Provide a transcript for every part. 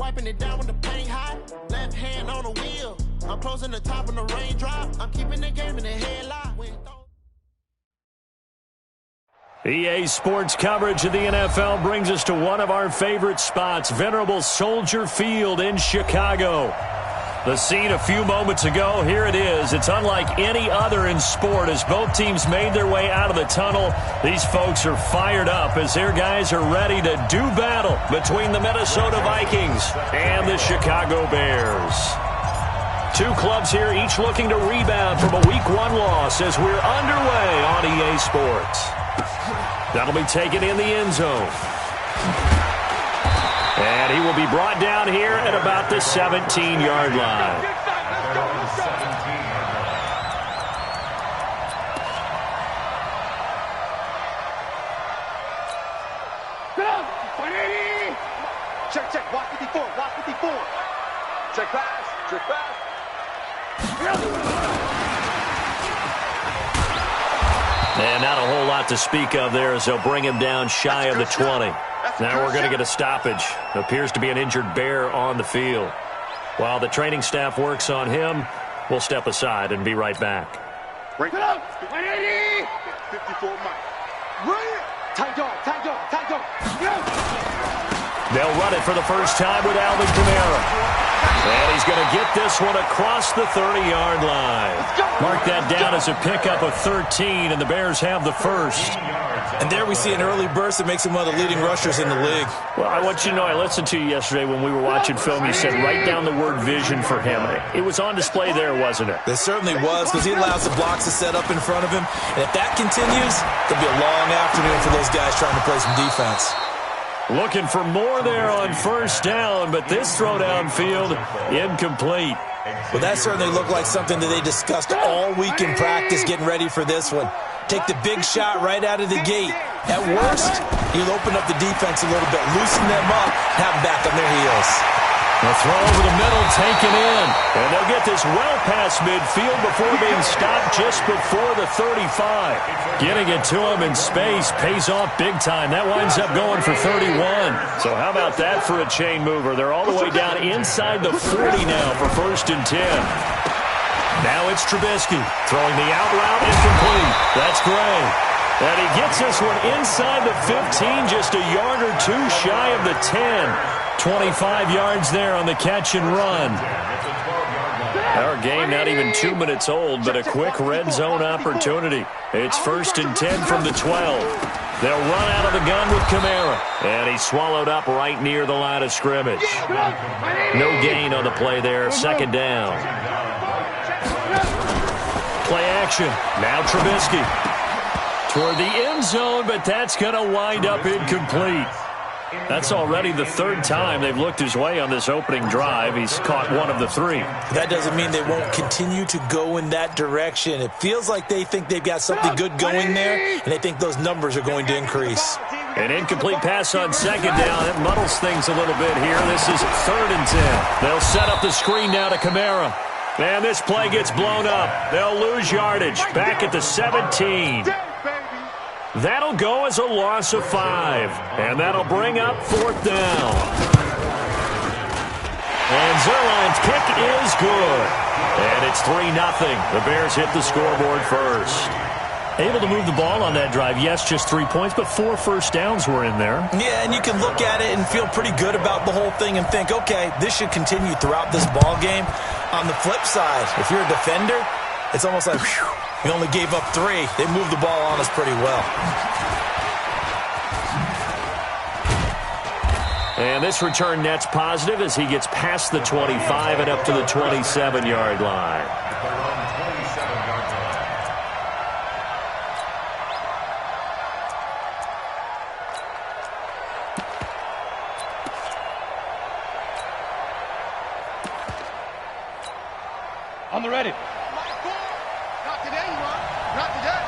Wiping it down when the paint hot. Left hand on the wheel. I'm closing the top on the raindrop. I'm keeping the game in the headlock. EA Sports coverage of the NFL brings us to one of our favorite spots, venerable Soldier Field in Chicago. The scene a few moments ago, here it is. It's unlike any other in sport as both teams made their way out of the tunnel. These folks are fired up as their guys are ready to do battle between the Minnesota Vikings and the Chicago Bears. Two clubs here, each looking to rebound from a Week 1 loss as we're underway on EA Sports. That'll be taken in the end zone. And he will be brought down here at about the 17-yard line. Check, check, watch 54, watch 54. Check pass, check pass. And not a whole lot to speak of there as they'll bring him down shy of the 20. Now we're going to get a stoppage. Appears to be an injured Bear on the field. While the training staff works on him, we'll step aside and be right back. Break it up. 180. 54 Mike. Run it. Tight dog, tight dog, tight dog. They'll run it for the first time with Alvin Kamara. And he's going to get this one across the 30-yard line. Mark that down as a pickup of 13, and the Bears have the first. And there we see an early burst that makes him one of the leading rushers in the league. Well, I want you to know, I listened to you yesterday when we were watching film. You said write down the word vision for him. It was on display there, wasn't it? It certainly was, because he allows the blocks to set up in front of him. And if that continues, it'll be a long afternoon for those guys trying to play some defense. Looking for more there on first down, but this throw downfield, incomplete. Well, that certainly looked like something that they discussed all week in practice getting ready for this one. Take the big shot right out of the gate. At worst, you'll open up the defense a little bit, loosen them up, have them back on their heels. The throw over the middle taken in. And they'll get this well past midfield before being stopped just before the 35. Getting it to him in space pays off big time. That winds up going for 31. So how about that for a chain mover? They're all the way down inside the 40 now for 1st and 10. Now it's Trubisky throwing the out route incomplete. That's Gray. And he gets this one inside the 15, just a yard or two shy of the 10. 25 yards there on the catch and run. Our game not even 2 minutes old, but a quick red zone opportunity. It's 1st and 10 from the 12. They'll run out of the gun with Kamara. And he's swallowed up right near the line of scrimmage. No gain on the play there. 2nd down. Play action. Now Trubisky. Toward the end zone, but that's going to wind up incomplete. That's already the 3rd time they've looked his way on this opening drive. He's caught one of the 3. That doesn't mean they won't continue to go in that direction. It feels like they think they've got something good going there, and they think those numbers are going to increase. An incomplete pass on 2nd down. It muddles things a little bit here. This is 3rd and 10. They'll set up the screen now to Kamara. And this play gets blown up. They'll lose yardage. Back at the 17. That'll go as a loss of 5. And that'll bring up 4th down. And Zerline's kick is good. And it's 3-0. The Bears hit the scoreboard first. Able to move the ball on that drive. Yes, just 3 points, but 4 first downs were in there. Yeah, and you can look at it and feel pretty good about the whole thing and think, okay, this should continue throughout this ball game. On the flip side, if you're a defender, it's almost like, whew, we only gave up 3. They moved the ball on us pretty well. And this return net's positive as he gets past the 25 and up to the 27-yard line. On the ready. Not today, not today.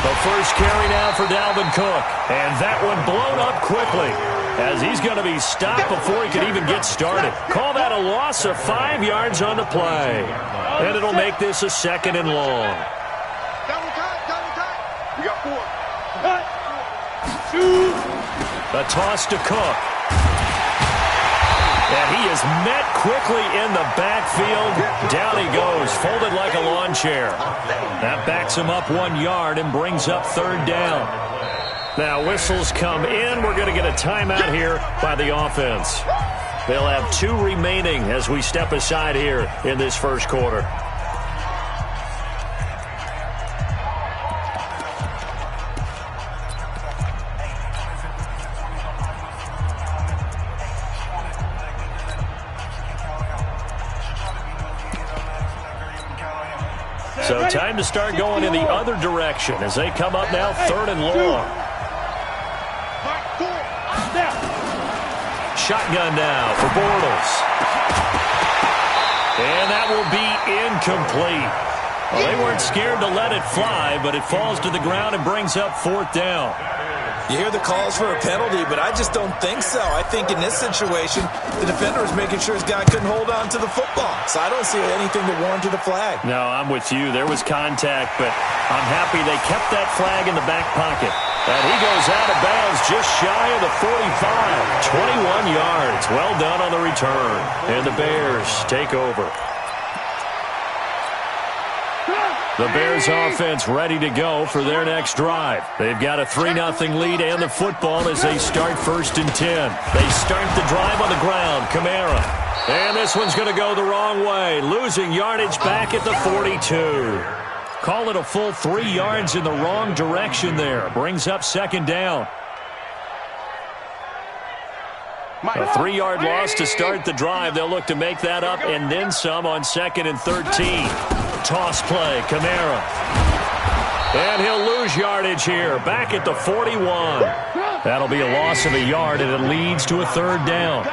The first carry now for Dalvin Cook. And that one blown up quickly as he's going to be stopped before he can even get started. Call that a loss of 5 yards on the play. And it'll make this a 2nd and long. Double time. We got 4. 1, 2. A toss to Cook. And he is met quickly in the backfield. Down he goes, folded like a lawn chair. That backs him up 1 yard and brings up third down. Now whistles come in. We're going to get a timeout here by the offense. They'll have 2 remaining as we step aside here in this first quarter. So time to start going in the other direction as they come up now, 3rd and long. Shotgun now for Bortles. And that will be incomplete. Well, they weren't scared to let it fly, but it falls to the ground and brings up 4th down. You hear the calls for a penalty, but I just don't think so. I think in this situation, the defender was making sure his guy couldn't hold on to the football. So I don't see anything that warranted a flag. No, I'm with you. There was contact, but I'm happy they kept that flag in the back pocket. And he goes out of bounds just shy of the 45. 21 yards. Well done on the return. And the Bears take over. The Bears offense ready to go for their next drive. They've got a 3-0 lead and the football as they start 1st and 10. They start the drive on the ground. Kamara. And this one's going to go the wrong way. Losing yardage back at the 42. Call it a full 3 yards in the wrong direction there. Brings up 2nd down. A 3-yard loss to start the drive. They'll look to make that up and then some on 2nd and 13. Toss play, Kamara. And he'll lose yardage here, back at the 41. That'll be a loss of a yard, and it leads to a 3rd down.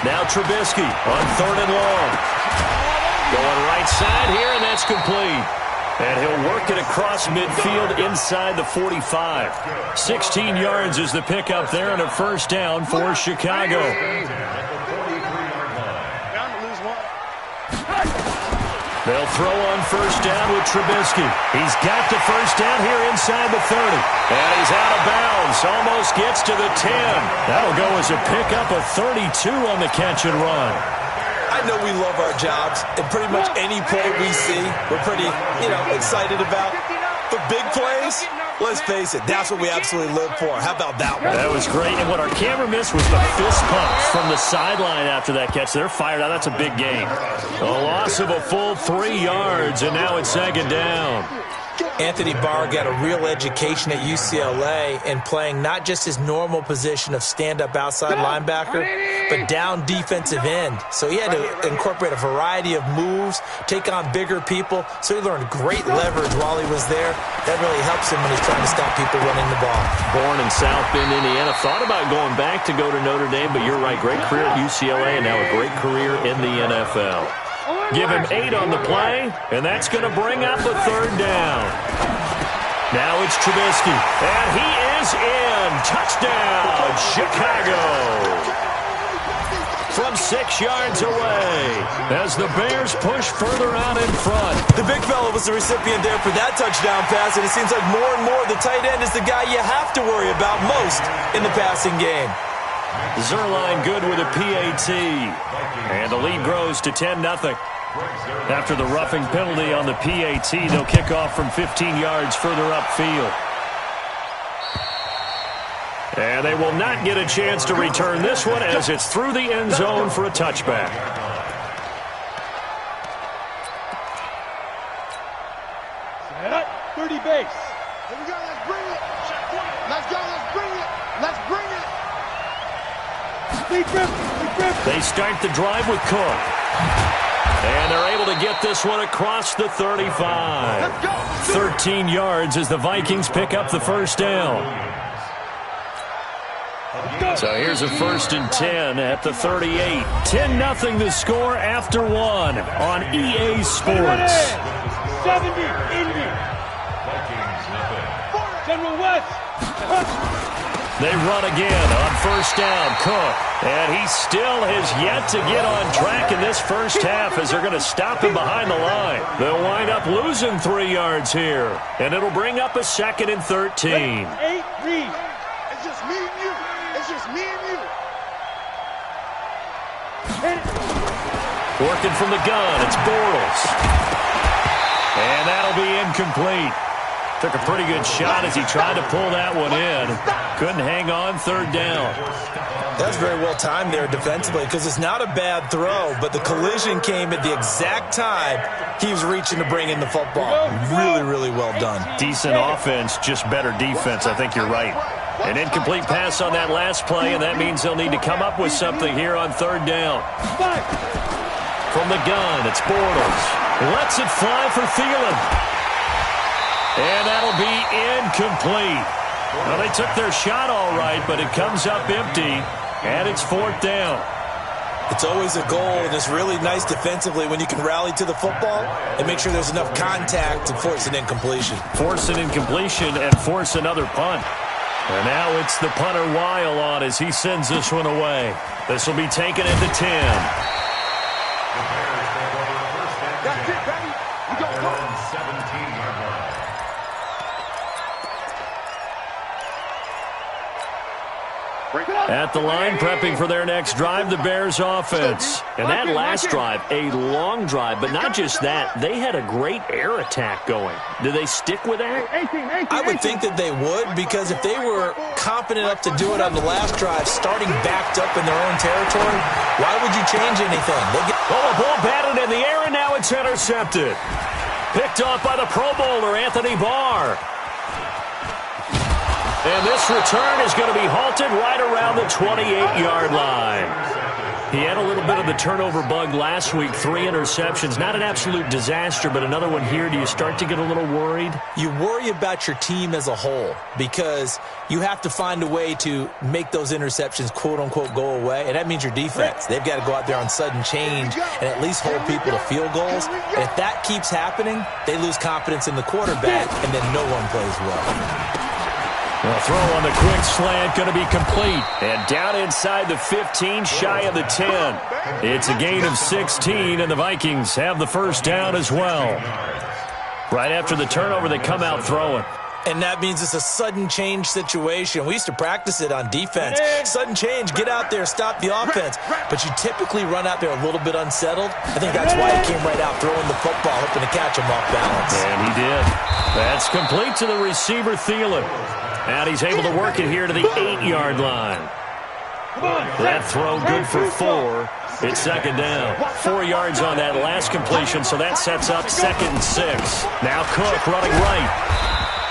Now Trubisky on 3rd and long. Going right side here, and that's complete. And he'll work it across midfield inside the 45. 16 yards is the pickup there, and a 1st down for Chicago. They'll throw on 1st down with Trubisky. He's got the 1st down here inside the 30. And he's out of bounds. Almost gets to the 10. That'll go as a pickup of 32 on the catch and run. I know we love our jobs, and pretty much any play we see, we're pretty, excited about. But big plays, let's face it, that's what we absolutely live for. How about that one? That was great, and what our camera missed was the fist pump from the sideline after that catch. They're fired out. That's a big game. A loss of a full 3 yards, and now it's 2nd down. Anthony Barr got a real education at UCLA in playing not just his normal position of stand-up outside linebacker, but down defensive end. So he had to incorporate a variety of moves, take on bigger people. So he learned great leverage while he was there. That really helps him when he's trying to stop people running the ball. Born in South Bend, Indiana. Thought about going back to go to Notre Dame, but you're right. Great career at UCLA and now a great career in the NFL. Give him 8 on the play, and that's going to bring up a 3rd down. Now it's Trubisky, and he is in. Touchdown, Chicago. From 6 yards away as the Bears push further out in front. The big fella was the recipient there for that touchdown pass, and it seems like more and more the tight end is the guy you have to worry about most in the passing game. Zerline good with a PAT. And the lead grows to 10-0. After the roughing penalty on the PAT, they'll kick off from 15 yards further upfield. And they will not get a chance to return this one as it's through the end zone for a touchback. Set up, 30 base. Here we go, let's bring it. Let's go, let's bring it. Let's bring it. They start the drive with Cook. And they're able to get this one across the 35. 13 yards as the Vikings pick up the 1st down. So here's a 1st and 10 at the 38. 10-0 the score after 1 on EA Sports. 70, Indy. General West. They run again on first down. Cook. And he still has yet to get on track in this first half as they're going to stop him behind the line. They'll wind up losing 3 yards here. And it'll bring up a 2nd and 13. 8, read. It's just me and you. It's just me and you. Working from the gun, it's Bortles. And that'll be incomplete. Took a pretty good shot as he tried to pull that one in. Couldn't hang on 3rd down. That's very well timed there defensively because it's not a bad throw, but the collision came at the exact time he was reaching to bring in the football. Really, really well done. Decent offense, just better defense. I think you're right. An incomplete pass on that last play, and that means they'll need to come up with something here on 3rd down. From the gun, it's Bortles. Lets it fly for Thielen. And that'll be incomplete. Well, they took their shot all right, but it comes up empty, and it's 4th down. It's always a goal, and it's really nice defensively when you can rally to the football and make sure there's enough contact to force an incompletion. Force an incompletion and force another punt. And now it's the punter Weil on as he sends this one away. This will be taken at the 10. That's it, baby. We go, go. At the line, prepping for their next drive, the Bears offense. And that last drive, a long drive, but not just that. They had a great air attack going. Do they stick with that? I would think that they would, because if they were confident enough to do it on the last drive, starting backed up in their own territory, why would you change anything? The ball batted in the air, and now it's intercepted. Picked off by the Pro Bowler, Anthony Barr. And this return is going to be halted right around the 28-yard line. He had a little bit of the turnover bug last week, 3 interceptions. Not an absolute disaster, but another one here. Do you start to get a little worried? You worry about your team as a whole because you have to find a way to make those interceptions, quote-unquote, go away, and that means your defense. They've got to go out there on sudden change and at least hold people to field goals. And if that keeps happening, they lose confidence in the quarterback, and then no one plays well. The throw on the quick slant going to be complete. And down inside the 15, shy of the 10. It's a gain of 16, and the Vikings have the first down as well. Right after the turnover, they come out throwing. And that means it's a sudden change situation. We used to practice it on defense. Sudden change, get out there, stop the offense. But you typically run out there a little bit unsettled. I think that's why he came right out throwing the football, hoping to catch him off balance. And he did. That's complete to the receiver, Thielen. And he's able to work it here to the 8-yard line. That throw good for 4. It's 2nd down. 4 yards on that last completion, so that sets up 2nd and 6. Now Cook running right.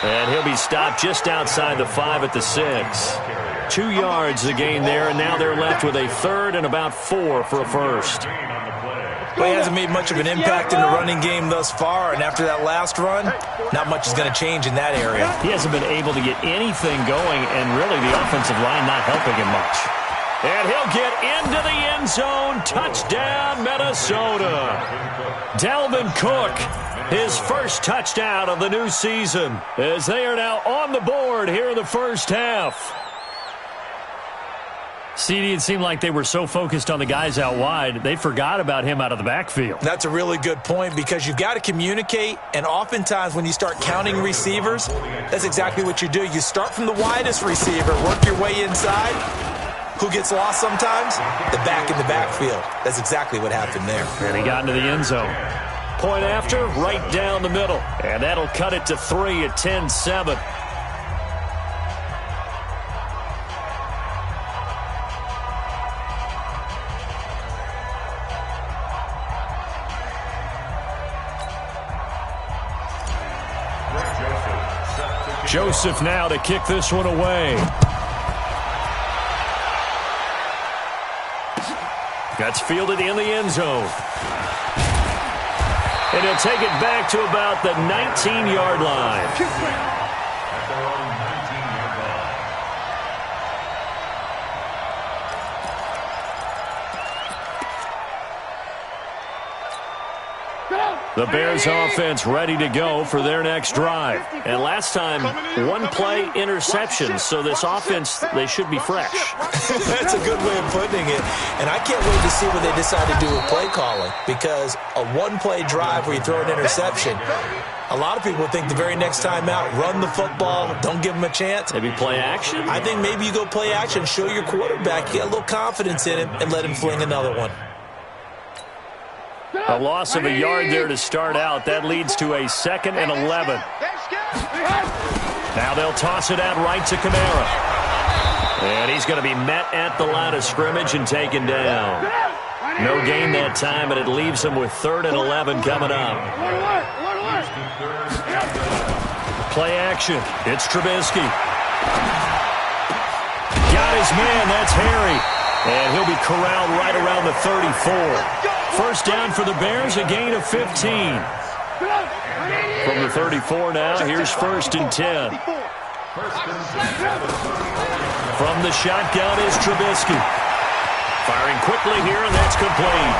And he'll be stopped just outside the 5 at the 6. 2 yards the gain there, and now they're left with a 3rd and about 4 for a first. Well, he hasn't made much of an impact in the running game thus far, and after that last run, not much is going to change in that area. He hasn't been able to get anything going, and really the offensive line not helping him much. And he'll get into the end zone. Touchdown, Minnesota. Dalvin Cook, his first touchdown of the new season, as they are now on the board here in the first half. CD, it seemed like they were so focused on the guys out wide, they forgot about him out of the backfield. That's a really good point because you've got to communicate, and oftentimes when you start counting receivers, that's exactly what you do. You start from the widest receiver, work your way inside. Who gets lost sometimes? The back in the backfield. That's exactly what happened there. And he got into the end zone. Point after, right down the middle. And that'll cut it to 3 at 10-7. Joseph now to kick this one away. That's fielded in the end zone. And he'll take it back to about the 19-yard line. Go! The Bears offense ready to go for their next drive. And last time, one-play interception. So this offense, they should be fresh. That's a good way of putting it. And I can't wait to see what they decide to do with play calling. Because a one-play drive where you throw an interception, a lot of people think the very next time out, run the football, don't give them a chance. Maybe play action? I think maybe you go play action, show your quarterback, you get a little confidence in him, and let him fling another one. A loss of a yard there to start out. That leads to a 2nd and 11. Now they'll toss it out right to Kamara. And he's going to be met at the line of scrimmage and taken down. No gain that time, and it leaves him with 3rd and 11 coming up. Play action. It's Trubisky. Got his man. That's Harry. And he'll be corralled right around the 34. First down for the Bears, a gain of 15. From the 34 now, here's 1st and 10. From the shotgun is Trubisky. Firing quickly here, and that's complete.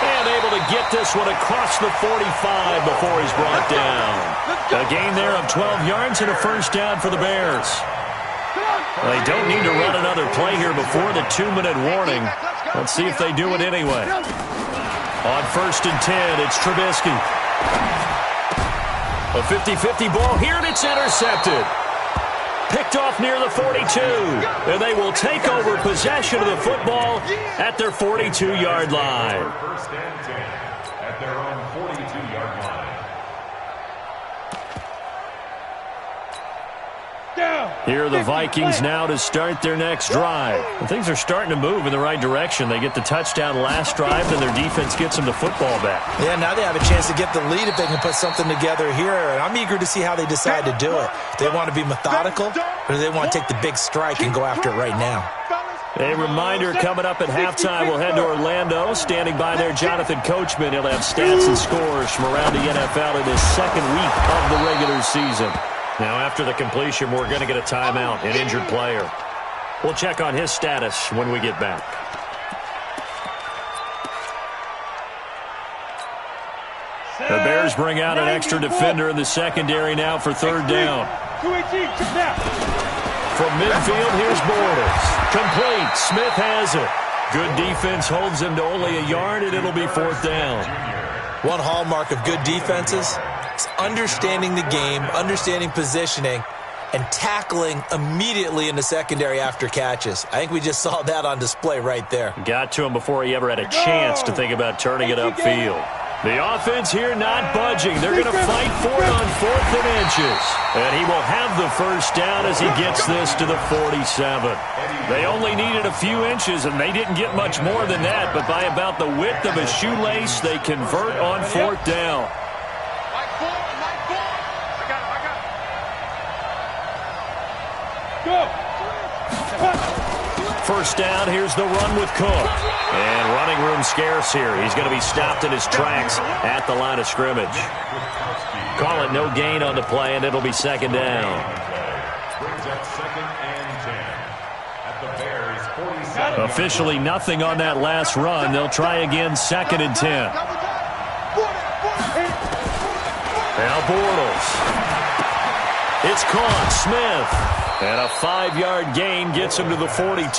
And able to get this one across the 45 before he's brought down. A gain there of 12 yards and a first down for the Bears. They don't need to run another play here before the 2-minute warning. Let's see if they do it anyway. On 1st and 10, it's Trubisky. A 50-50 ball here, and it's intercepted. Picked off near the 42. And they will take over possession of the football at their 42-yard line. 1st and 10 at their own 42-yard line. Here are the Vikings now to start their next drive. And things are starting to move in the right direction. They get the touchdown last drive, then their defense gets them the football back. Yeah, now they have a chance to get the lead if they can put something together here. And I'm eager to see how they decide to do it. Do they want to be methodical, or do they want to take the big strike and go after it right now? A reminder, coming up at halftime, we'll head to Orlando. Standing by there, Jonathan Coachman. He'll have stats and scores from around the NFL in his 2nd week of the regular season. Now, after the completion, we're going to get a timeout, an injured player. We'll check on his status when we get back. The Bears bring out an extra defender in the secondary now for 3rd down. From midfield, here's Bortles. Complete. Smith has it. Good defense holds him to only a yard, and it'll be 4th down. One hallmark of good defenses is understanding the game, understanding positioning, and tackling immediately in the secondary after catches. I think we just saw that on display right there. Got to him before he ever had a chance to think about turning it upfield. The offense here not budging. They're going to fight for it on 4th and inches. And he will have the first down as he gets this to the 47. They only needed a few inches, and they didn't get much more than that. But by about the width of a shoelace, they convert on 4th down. First down, here's the run with Cook. And running room scarce here. He's going to be stopped in his tracks at the line of scrimmage. Call it no gain on the play, and it'll be 2nd down. Officially nothing on that last run. They'll try again, 2nd and 10. Now Bortles. It's caught. Smith. And a 5-yard gain gets him to the 42.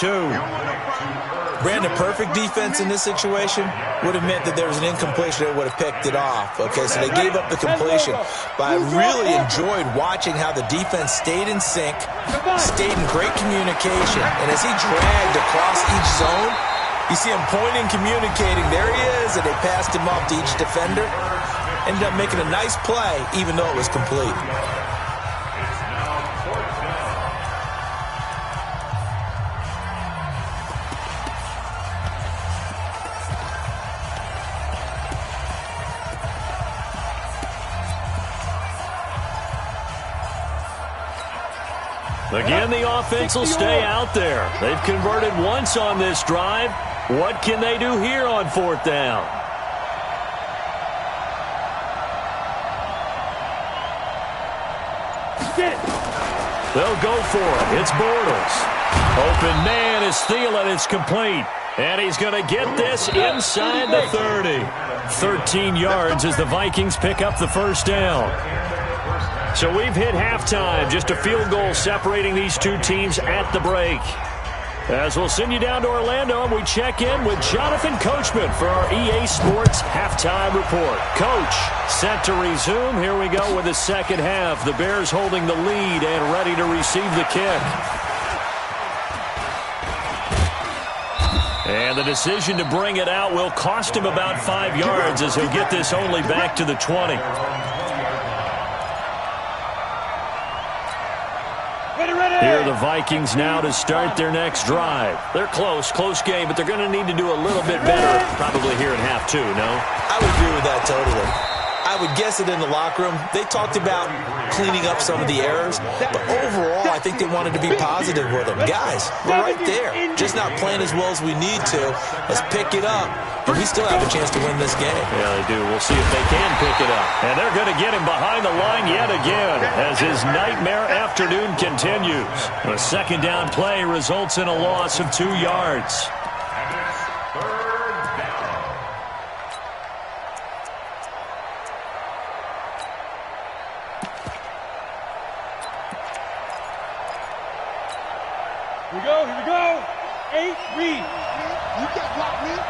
Brandon, perfect defense in this situation would have meant that there was an incompletion that would have picked it off. Okay, so they gave up the completion. But I really enjoyed watching how the defense stayed in sync, stayed in great communication. And as he dragged across each zone, you see him pointing, communicating. There he is, and they passed him off to each defender. Ended up making a nice play, even though it was complete. Again, the offense will stay out there. They've converted once on this drive. What can they do here on 4th down? They'll go for it. It's Bortles. Open man is Thielen. It's complete. And he's going to get this inside the 30. 13 yards as the Vikings pick up the first down. So we've hit halftime. Just a field goal separating these two teams at the break. As we'll send you down to Orlando, and we check in with Jonathan Coachman for our EA Sports Halftime Report. Coach, set to resume. Here we go with the second half. The Bears holding the lead and ready to receive the kick. And the decision to bring it out will cost him about 5 yards as he'll get this only back to the 20. Here are the Vikings now to start their next drive. They're close game, but they're going to need to do a little bit better probably here in half two, no? I would agree with that totally. I would guess it in the locker room. They talked about cleaning up some of the errors, but overall, I think they wanted to be positive with them. Guys, we're right there. Just not playing as well as we need to. Let's pick it up, and we still have a chance to win this game. Yeah, they do. We'll see if they can pick it up. And they're going to get him behind the line yet again as his nightmare afternoon continues. A second down play results in a loss of 2 yards. Here we go. 8, read. You got block, read.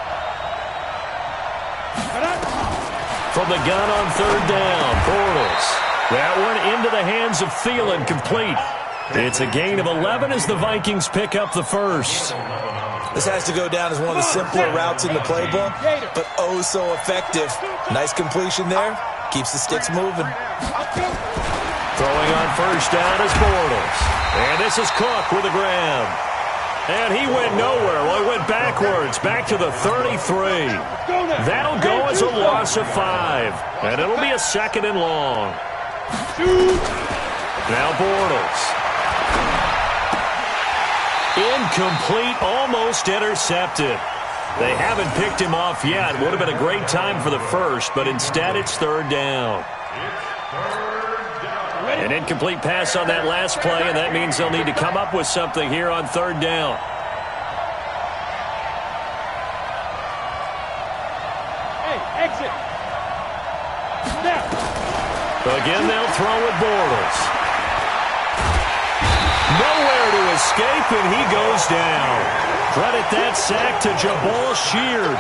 From the gun on third down, Bortles. That one into the hands of Thielen, complete. It's a gain of 11 as the Vikings pick up the first. This has to go down as one of the simpler routes in the playbook, but oh so effective. Nice completion there. Keeps the sticks moving. Throwing on first down is Bortles. And this is Cook with a grab. And he went nowhere. Well, he went backwards, back to the 33. That'll go as a loss of 5. And it'll be a second and long. Now Bortles. Incomplete, almost intercepted. They haven't picked him off yet. Would have been a great time for the first, but instead it's third down. An incomplete pass on that last play, and that means they'll need to come up with something here on third down. Hey, exit. Snap. Again, they'll throw with Bortles. Nowhere to escape, and he goes down. Credit that sack to Jabal Sheard.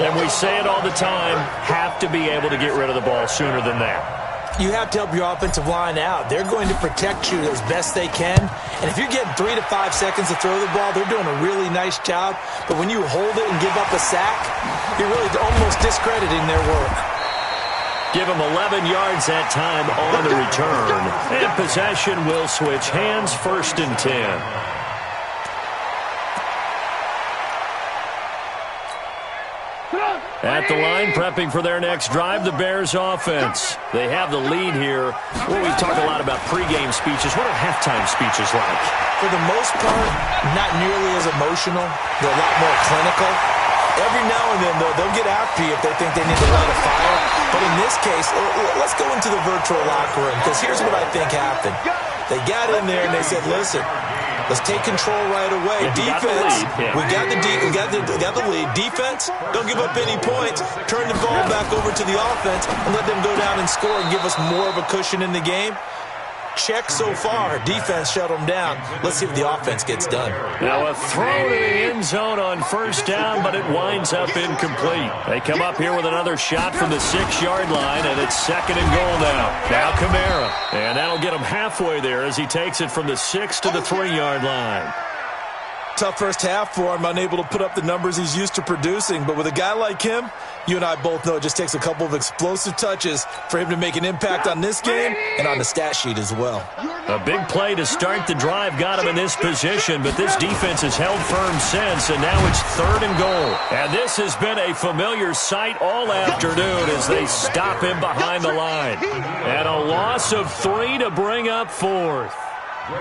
And we say it all the time, have to be able to get rid of the ball sooner than that. You have to help your offensive line out. They're going to protect you as best they can. And if you're getting 3 to 5 seconds to throw the ball, they're doing a really nice job. But when you hold it and give up a sack, you're really almost discrediting their work. Give them 11 yards that time on the return. And possession will switch hands, 1st and 10. At the line, prepping for their next drive, the Bears offense. They have the lead here. Well, we talk a lot about pregame speeches. What are halftime speeches like? For the most part, not nearly as emotional. They're a lot more clinical. Every now and then, though, they'll get after you if they think they need to light a fire. But in this case, let's go into the virtual locker room, because here's what I think happened. They got in there and they said, listen, let's take control right away. Defense, we got the lead. Defense, don't give up any points. Turn the ball back over to the offense and let them go down and score and give us more of a cushion in the game. Check so far. Defense shut them down. Let's see if the offense gets done. Now a throw to the end zone on first down, but it winds up incomplete. They come up here with another shot from the 6-yard line, and it's 2nd and goal now. Now Kamara. And that'll get him halfway there as he takes it from the 6 to the 3-yard line. Tough first half for him, unable to put up the numbers he's used to producing. But with a guy like him, you and I both know it just takes a couple of explosive touches for him to make an impact on this game and on the stat sheet as well. A big play to start the drive got him in this position, but this defense has held firm since, and now it's 3rd and goal. And this has been a familiar sight all afternoon as they stop him behind the line. And a loss of 3 to bring up 4th.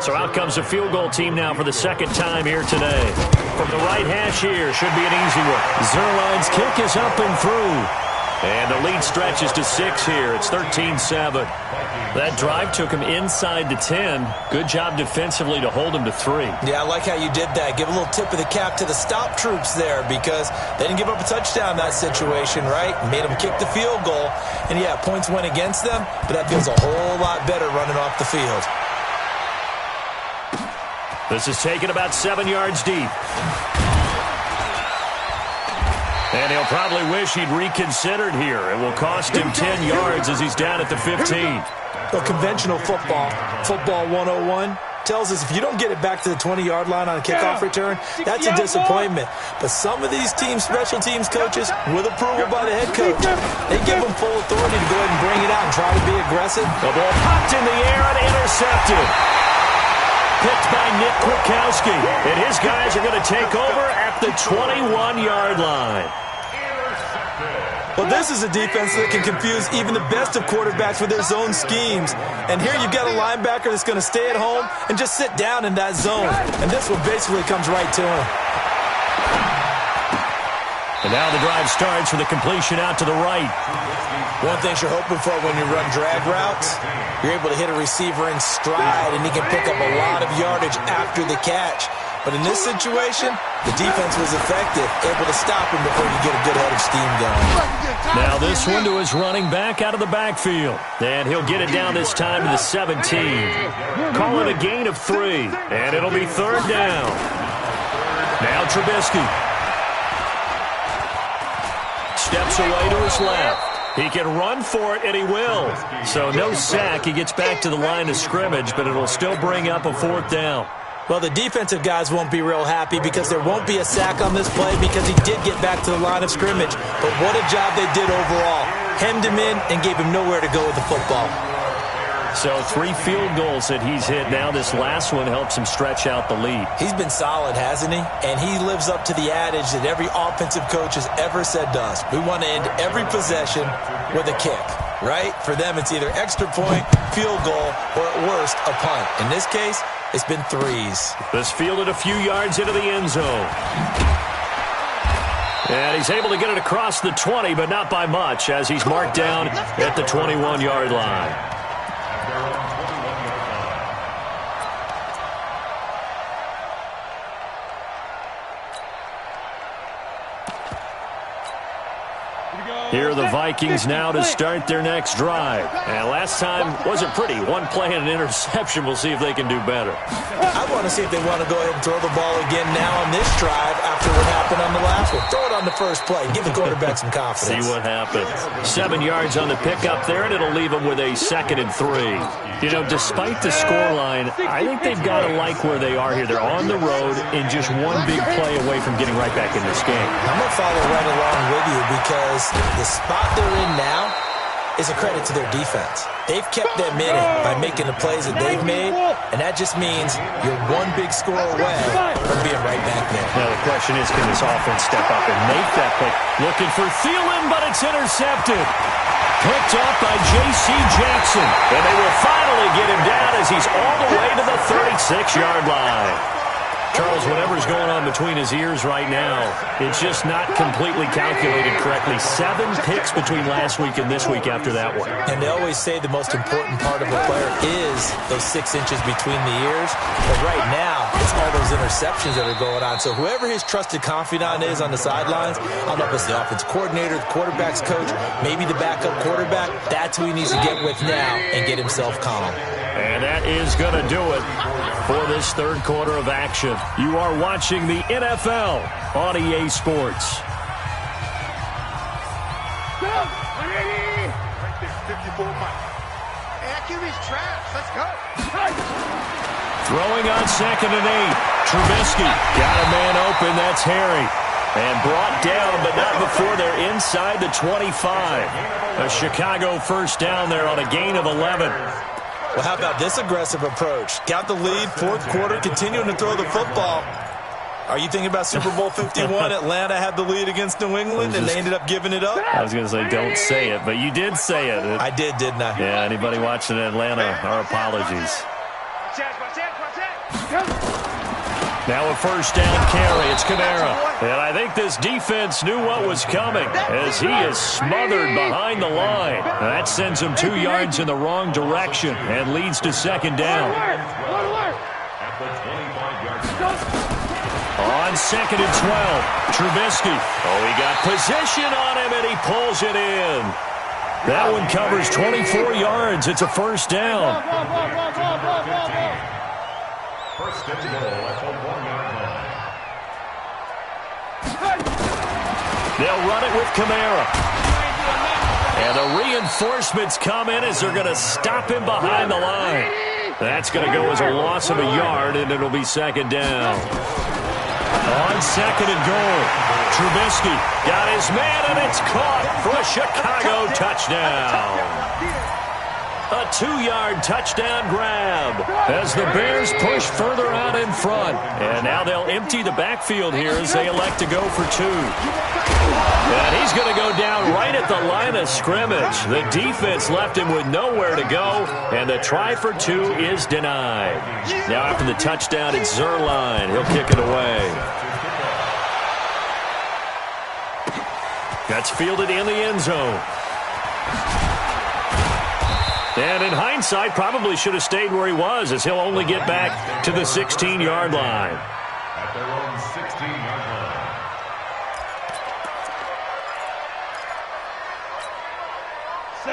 So out comes a field goal team now for the second time here today. From the right hash here, should be an easy one. Zerline's kick is up and through. And the lead stretches to 6 here. It's 13-7. That drive took him inside the 10. Good job defensively to hold him to 3. Yeah, I like how you did that. Give a little tip of the cap to the stop troops there because they didn't give up a touchdown in that situation, right? Made them kick the field goal. And, yeah, points went against them, but that feels a whole lot better running off the field. This is taken about 7 yards deep. And he'll probably wish he'd reconsidered here. It will cost him 10 yards as he's down at the 15. Well, conventional football 101, tells us if you don't get it back to the 20-yard line on a kickoff return, that's a disappointment. But some of these teams, special teams coaches, with approval by the head coach, they give them full authority to go ahead and bring it out and try to be aggressive. The ball popped in the air and intercepted. Picked by Nick Kwiatkowski. And his guys are going to take over at the 21-yard line. Well, this is a defense that can confuse even the best of quarterbacks with their zone schemes. And here you've got a linebacker that's going to stay at home and just sit down in that zone. And this one basically comes right to him. And now the drive starts with a completion out to the right. One thing you're hoping for when you run drag routes, you're able to hit a receiver in stride, and he can pick up a lot of yardage after the catch. But in this situation, the defense was effective, able to stop him before you get a good head of steam going. Now this one to his running back out of the backfield. And he'll get it down this time to the 17. Call it a gain of 3. And it'll be 3rd down. Now Trubisky. Steps away to his left. He can run for it, and he will. So no sack. He gets back to the line of scrimmage, but it'll still bring up a 4th down. Well, the defensive guys won't be real happy because there won't be a sack on this play because he did get back to the line of scrimmage. But what a job they did overall. Hemmed him in and gave him nowhere to go with the football. So 3 field goals that he's hit. Now this last one helps him stretch out the lead. He's been solid, hasn't he? And he lives up to the adage that every offensive coach has ever said to us. We want to end every possession with a kick, right? For them, it's either extra point, field goal, or at worst, a punt. In this case, it's been 3s. This fielded a few yards into the end zone. And he's able to get it across the 20, but not by much, as he's marked down at the 21-yard line. Here are the Vikings now to start their next drive. And last time wasn't pretty. One play and an interception. We'll see if they can do better. I want to see if they want to go ahead and throw the ball again now on this drive after what happened on the last one. Throw it on the first play. Give the quarterback some confidence. See what happens. 7 yards on the pickup there, and it'll leave them with a 2nd and 3. You know, despite the scoreline, I think they've got to like where they are here. They're on the road and just one big play away from getting right back in this game. I'm going to follow right along with you because the spot they're in now is a credit to their defense. They've kept them in it by making the plays that they've made, and that just means you're one big score away from being right back there. Now the question is, can this offense step up and make that play? Looking for Thielen, but it's intercepted. Picked up by J.C. Jackson. And they will finally get him down as he's all the way to the 36-yard line. Charles, whatever's going on between his ears right now, it's just not completely calculated correctly. 7 picks between last week and this week after that one. And they always say the most important part of a player is those 6 inches between the ears. But right now, it's all those interceptions that are going on. So whoever his trusted confidant is on the sidelines, I don't know if it's the offensive coordinator, the quarterback's coach, maybe the backup quarterback, that's who he needs to get with now and get himself calm. And that is going to do it for this 3rd quarter of action. You are watching the NFL on EA Sports. Go! 180! Right there, 54 miles. Accuracy's trash. Let's go. Throwing on 2nd and 8. Trubisky got a man open. That's Harry. And brought down, but not before they're inside the 25. A Chicago 1st down there on a gain of 11. Well, how about this aggressive approach? Got the lead, 4th quarter, continuing to throw the football. Are you thinking about Super Bowl 51? Atlanta had the lead against New England, and they ended up giving it up? I was going to say, don't say it, but you did say it. I did, didn't I? Yeah, anybody watching Atlanta, our apologies. Now a first down carry. It's Kamara. And I think this defense knew what was coming as he is smothered behind the line. That sends him 2 yards in the wrong direction and leads to second down. On second and 12, Trubisky. Oh, he got position on him, and he pulls it in. That one covers 24 yards. It's a first down. First and goal at the 1-yard line. They'll run it with Kamara. And the reinforcements come in as they're going to stop him behind the line. That's going to go as a loss of a yard, and it'll be second down. On second and goal, Trubisky got his man, and it's caught for a Chicago touchdown. A 2-yard touchdown grab as the Bears push further out in front. And now they'll empty the backfield here as they elect to go for 2. And he's going to go down right at the line of scrimmage. The defense left him with nowhere to go, and the try for 2 is denied. Now after the touchdown, it's Zerline. He'll kick it away. That's fielded in the end zone. And in hindsight, probably should have stayed where he was, as he'll only get back to the 16-yard line. At their own 16-yard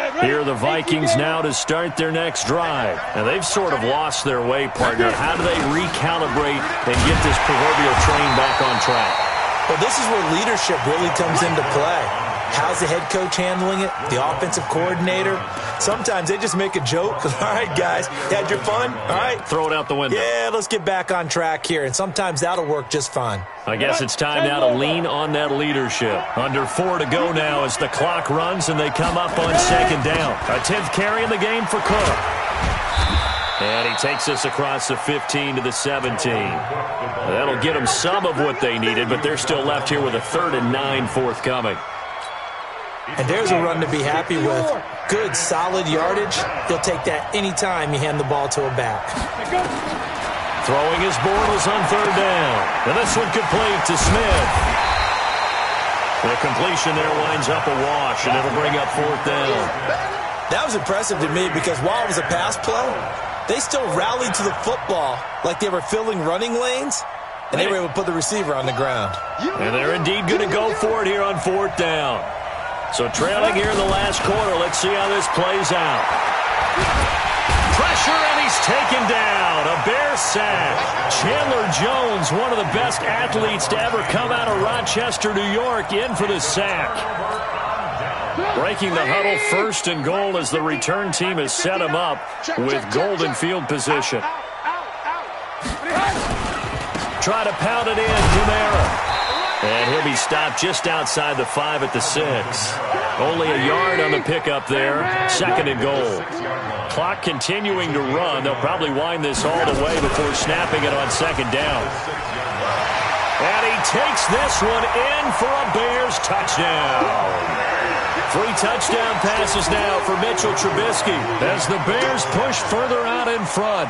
line. Here are the Vikings now to start their next drive. And they've sort of lost their way, partner. How do they recalibrate and get this proverbial train back on track? Well, this is where leadership really comes into play. How's the head coach handling it? The offensive coordinator? Sometimes they just make a joke. All right, guys, you had your fun? All right. Throw it out the window. Yeah, let's get back on track here. And sometimes that'll work just fine. I guess it's time now to lean on that leadership. Under 4 to go now as the clock runs and they come up on second down. A 10th carry in the game for Cook. And he takes us across the 15 to the 17. That'll get them some of what they needed, but they're still left here with a 3rd and 9 forthcoming. And there's a run to be happy with. Good, solid yardage. He'll take that anytime you hand the ball to a back. Throwing his Bortles on 3rd down. And this one complete to Smith. The completion there winds up a wash, and it'll bring up 4th down. That was impressive to me because while it was a pass play, they still rallied to the football like they were filling running lanes, and they were able to put the receiver on the ground. And they're indeed going to go for it here on 4th down. So trailing here in the last quarter, let's see how this plays out. Pressure, and he's taken down. A Bear sack. Chandler Jones, one of the best athletes to ever come out of Rochester, New York, in for the sack. Breaking the huddle, 1st and goal as the return team has set him up with golden field position. Try to pound it in, Kamara. And he'll be stopped just outside the 5 at the 6. Only a yard on the pickup there. 2nd and goal. Clock continuing to run. They'll probably wind this all the way before snapping it on 2nd down. And he takes this one in for a Bears touchdown. 3 touchdown passes now for Mitchell Trubisky as the Bears push further out in front.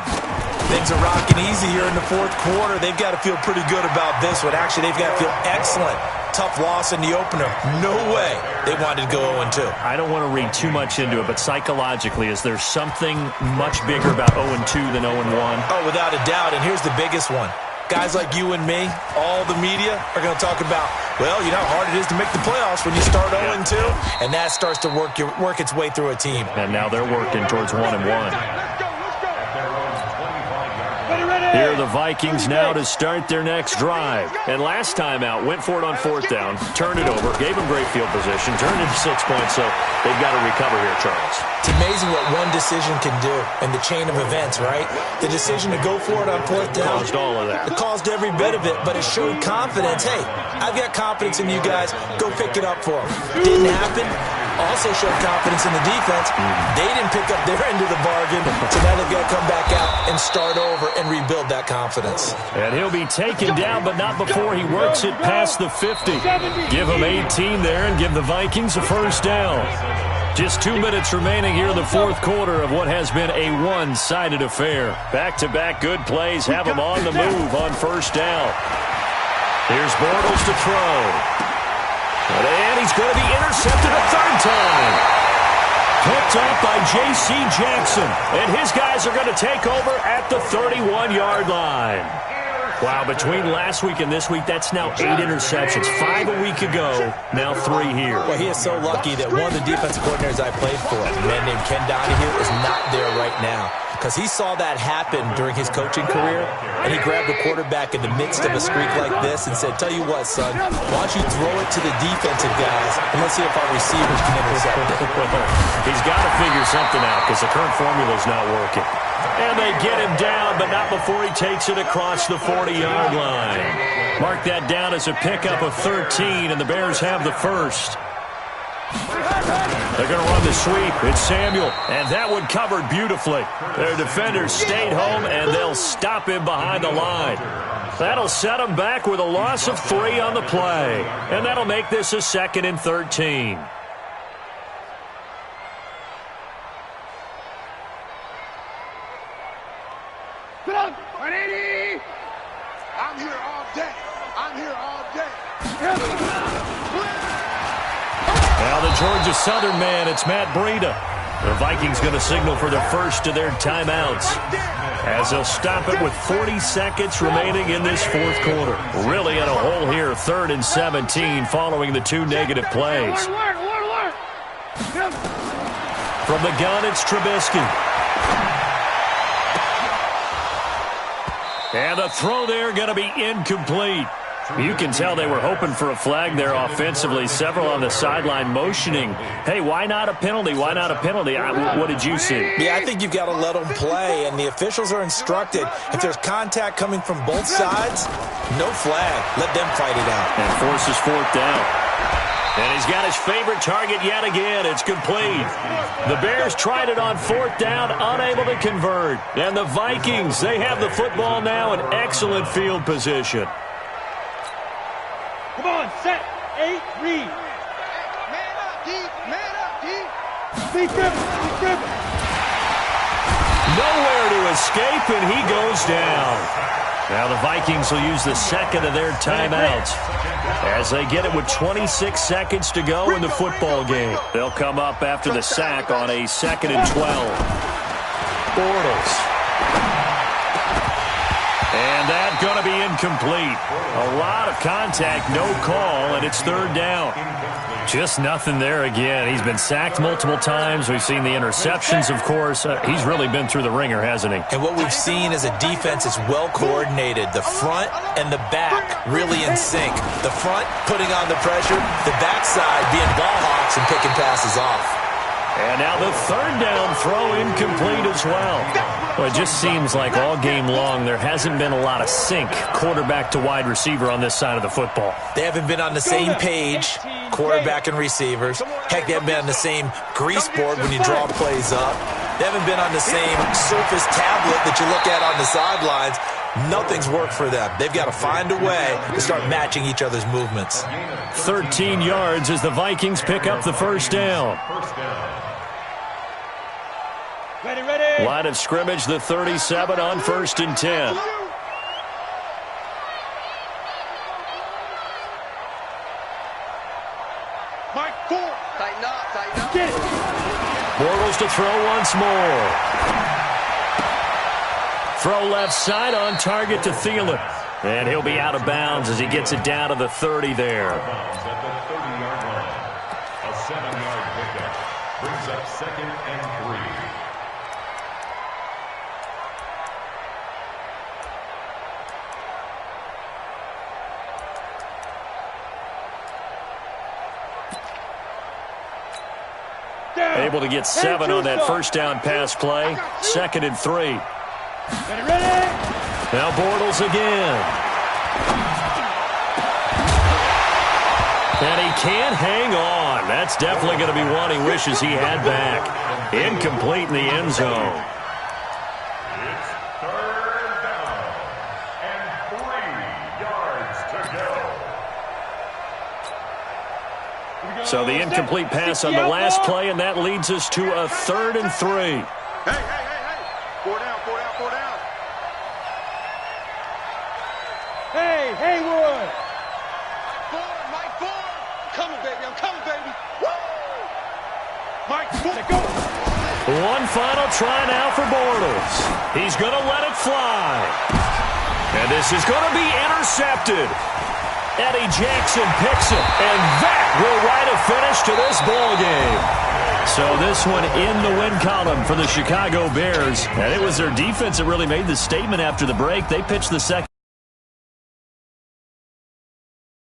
Things are rocking easy here in the 4th quarter. They've got to feel pretty good about this one. Actually, they've got to feel excellent. Tough loss in the opener. No way they wanted to go 0-2. I don't want to read too much into it, but psychologically, is there something much bigger about 0-2 than 0-1? Oh, without a doubt, and here's the biggest one. Guys like you and me, all the media, are going to talk about, well, you know how hard it is to make the playoffs when you start 0-2, and that starts to work its way through a team. And now they're working towards 1-1. Here are the Vikings now to start their next drive. And last time out, went for it on 4th down, turned it over, gave them great field position, turned into 6 points, so they've got to recover here, Charles. It's amazing what one decision can do in the chain of events, right? The decision to go for it on 4th down. Caused all of that. It caused every bit of it, but it showed confidence. Hey, I've got confidence in you guys. Go pick it up for them. Didn't happen. Also showed confidence in the defense. They didn't pick up their end of the bargain, so now they've got to come back out and start over and rebuild that confidence. And he'll be taken down, but not before he works it past the 50. Give him 18 there and give the Vikings a 1st down. Just 2 minutes remaining here in the fourth quarter of what has been a one-sided affair. Back-to-back good plays have him on the move on first down. Here's Bortles to throw. And he's going to be intercepted a third time. Picked up by J.C. Jackson. And his guys are going to take over at the 31-yard line. Wow, between last week and this week, that's now 8 interceptions. 5 a week ago, now 3 here. Well, he is so lucky that one of the defensive coordinators I played for, a man named Ken Donahue, is not there right now. Because he saw that happen during his coaching career, and he grabbed the quarterback in the midst of a streak like this and said, tell you what, son, why don't you throw it to the defensive guys, and let's see if our receivers can intercept it. He's got to figure something out because the current formula is not working. And they get him down, but not before he takes it across the 40-yard line. Mark that down as a pickup of 13, and the Bears have the first. They're going to run the sweep. It's Samuel, and that one covered beautifully. Their defenders stayed home, and they'll stop him behind the line. That'll set him back with a loss of 3 on the play, and that'll make this a 2nd and 13. I'm here all day. I'm here all day. Now the Georgia Southern man, it's Matt Breida. The Vikings going to signal for the first of their timeouts as they'll stop it with 40 seconds remaining in this fourth quarter. Really in a hole here, 3rd and 17 following the 2 negative plays. From the gun, it's Trubisky. And the throw there going to be incomplete. You can tell they were hoping for a flag there offensively. Several on the sideline motioning, hey, why not a penalty? Why not a penalty? What did you see? Yeah, I think you've got to let them play, and the officials are instructed. If there's contact coming from both sides, no flag. Let them fight it out. And forces 4th down. And he's got his favorite target yet again. It's complete. The Bears tried it on 4th down, unable to convert. And the Vikings, they have the football now in excellent field position. Come on, set, 8, read. Man up, D. Man up, D. Be driven. Nowhere to escape, and he goes down. Now the Vikings will use the 2nd of their timeouts as they get it with 26 seconds to go in the football game. They'll come up after the sack on a 2nd and 12. Bortles. And that's going to be incomplete. A lot of contact, no call, and it's 3rd down. Just nothing there again. He's been sacked multiple times. We've seen the interceptions, of course. He's really been through the ringer, hasn't he? And what we've seen is a defense is well coordinated. The front and the back really in sync. The front putting on the pressure, the backside being ball hawks and picking passes off. And now the 3rd down throw incomplete as well. Well, it just seems like all game long there hasn't been a lot of sync quarterback to wide receiver on this side of the football. They haven't been on the same page, quarterback and receivers. Heck, they haven't been on the same grease board when you draw plays up. They haven't been on the same Surface tablet that you look at on the sidelines. Nothing's worked for them. They've got to find a way to start matching each other's movements. 13 yards as the Vikings pick up the first down. Ready. Line of scrimmage, the 37 on 1st and 10. Mike 4. Tighten up. Get it. Bortles to throw once more. Throw left side on target to Thielen. And he'll be out of bounds as he gets it down to the 30 there. At the 30-yard line. A 7-yard pickup brings up 2nd and 3. Able to get 7 on that first down pass play. 2nd and 3. Ready. Now Bortles again. And he can't hang on. That's definitely going to be one he wishes he had back. Incomplete in the end zone. It's 3rd down and 3 yards to go. So the incomplete pass on the last play, and that leads us to a 3rd and 3. Hey. 4 down. Hey, Haywood. Mike Ford. I'm coming, baby. Woo! Mike Ford. Let go. One final try now for Bortles. He's going to let it fly. And this is going to be intercepted. Eddie Jackson picks it, and that will write a finish to this ball game. So this one in the win column for the Chicago Bears. And it was their defense that really made the statement after the break. They pitched the second.